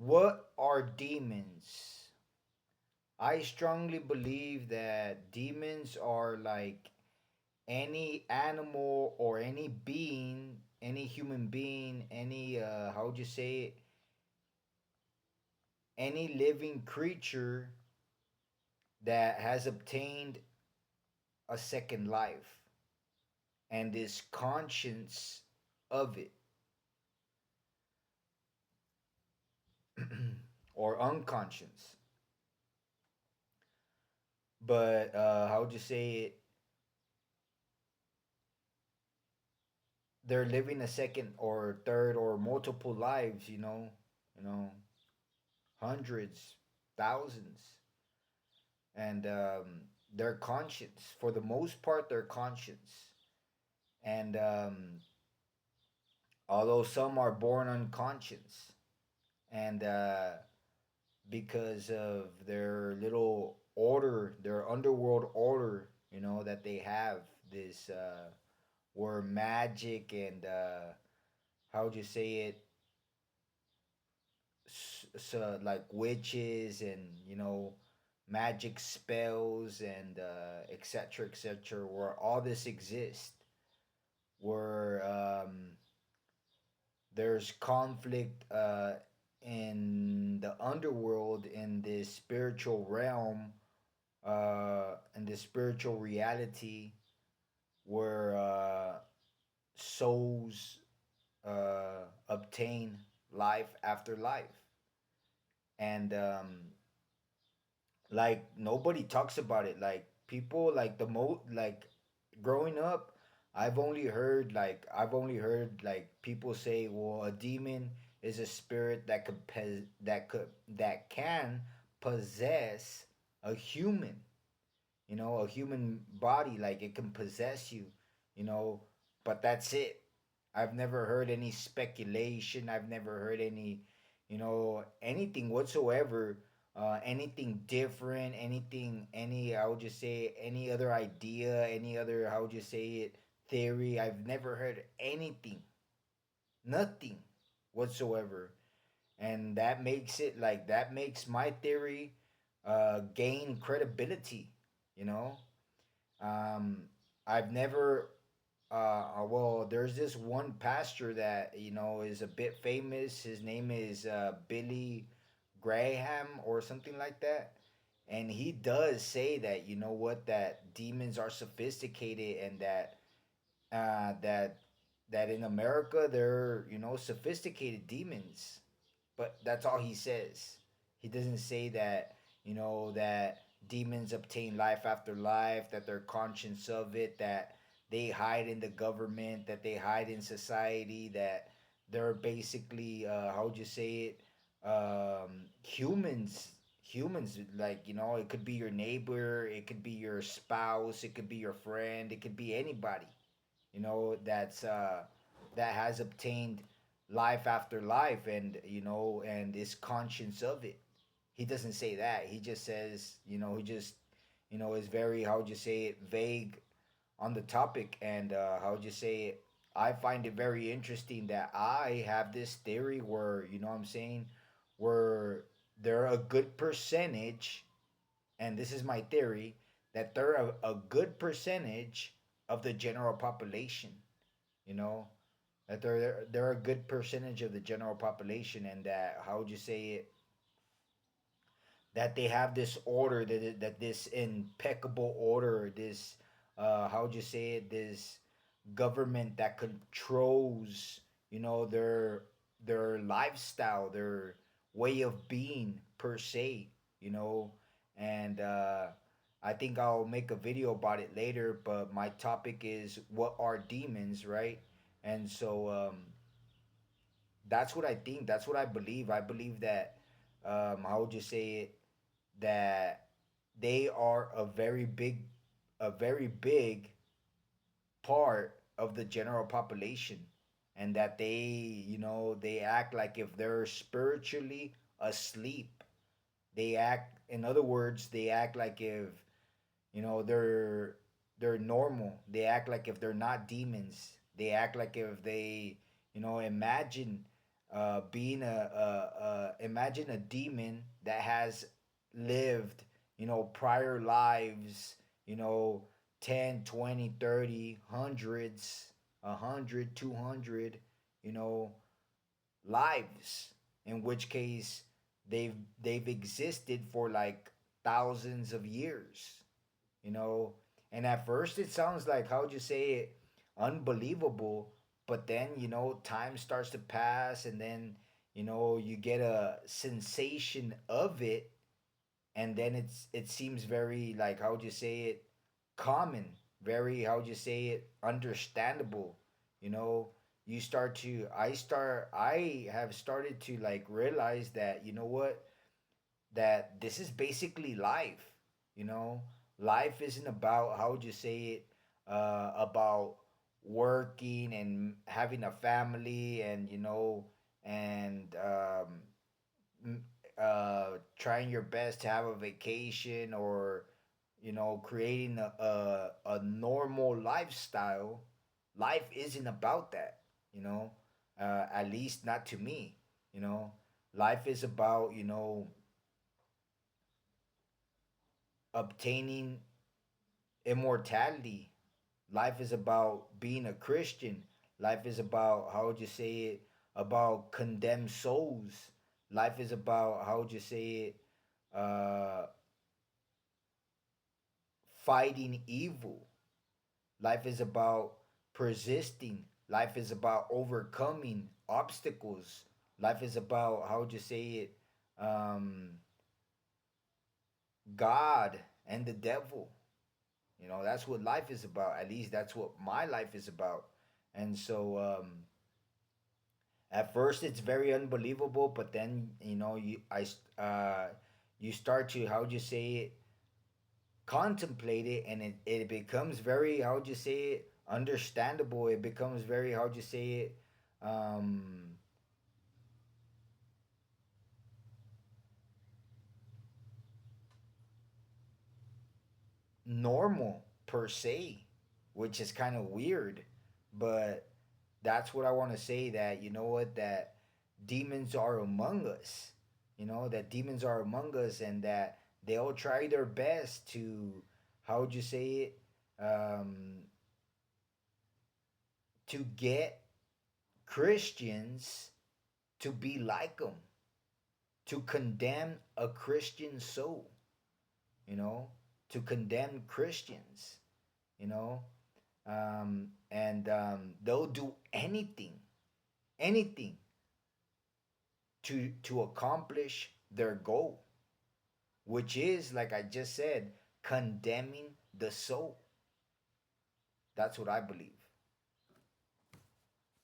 What are demons? I strongly believe that demons are like any animal or any being, any human being, any how would you say it? Any living creature that has obtained a second life and is conscious of it or unconscious. But how would you say it? They're living a second or third or multiple lives, you know, hundreds, thousands, and they're conscious. For the most part, they're conscious, and although some are born unconscious, and because of their little order, their underworld order, that they have this where magic and how would you say it, so like witches and magic spells and etc., where all this exists, where there's conflict in the underworld, in this spiritual realm, in this spiritual reality, where souls obtain life after life, and like nobody talks about it. Like people, like like growing up, I've only heard people say, well, a demon is a spirit that can possess a human, a human body. Like it can possess you, you know but that's it. I've never heard any speculation. I've never heard any, anything whatsoever, anything different, I would just say, any other idea, any other, how would you say it, theory. I've never heard anything, nothing whatsoever. And that makes my theory gain credibility, you know? Um, I've never well, there's this one pastor that is a bit famous. His name is Billy Graham or something like that, and he does say that, that demons are sophisticated, and uh, that that in America they're, sophisticated demons. But that's all he says. He doesn't say that, that demons obtain life after life, that they're conscious of it, that they hide in the government, that they hide in society, that they're basically, how would you say it, humans. Like, it could be your neighbor, it could be your spouse, it could be your friend, it could be anybody, that has obtained life after life, and is conscious of it. He doesn't say that. He just says, he just, is very, how would you say it, vague on the topic. And how would you say it, I find it very interesting that I have this theory where, what I'm saying, where they're a good percentage, and this is my theory, that they're a good percentage of the general population, you know that they're a good percentage of the general population, and that, how would you say it, that they have this order, that this impeccable order, this how would you say it, this government that controls, their lifestyle, their way of being per se, you know and I think I'll make a video about it later, but my topic is, what are demons, right? And so that's what I think. That's what I believe. I believe that, how would you say it, that they are a very big part of the general population, and that they act like if they're spiritually asleep. They act, in other words, they act like if, they're normal. They act like if they're not demons. They act like if they, imagine. being imagine a demon that has lived, prior lives, you know 10, 20, 30, hundreds, 100, 200, you know lives, in which case they've they've existed for like thousands of years, you know. And at first it sounds like, how would you say it, unbelievable, but then time starts to pass, and then you get a sensation of it, and then it seems very, like, how would you say it, common, very, how would you say it, understandable, you know. I have started to like realize that, what, that this is basically life. You know, life isn't about, how would you say it, about working and having a family, and and trying your best to have a vacation, or creating a normal lifestyle. Life isn't about that, you know. At least not to me, you know. Life is about, obtaining immortality. Life is about being a Christian. Life is about, how would you say it, about condemned souls. Life is about, how would you say it, fighting evil. Life is about persisting. Life is about overcoming obstacles. Life is about, how would you say it, God and the devil. That's what life is about. At least that's what my life is about. And so, at first it's very unbelievable, but then you start to, how would you say it, contemplate it, and it becomes very, how would you say it, understandable. It becomes very, how would you say it, um, normal per se, which is kind of weird, but that's what I want to say, that that demons are among us. That demons are among us, and that they'll try their best to, how would you say it, um, to get Christians to be like them, to condemn a Christian soul, you know, to condemn Christians, you know, and they'll do anything, anything to accomplish their goal, which is, like I just said, condemning the soul. That's what I believe.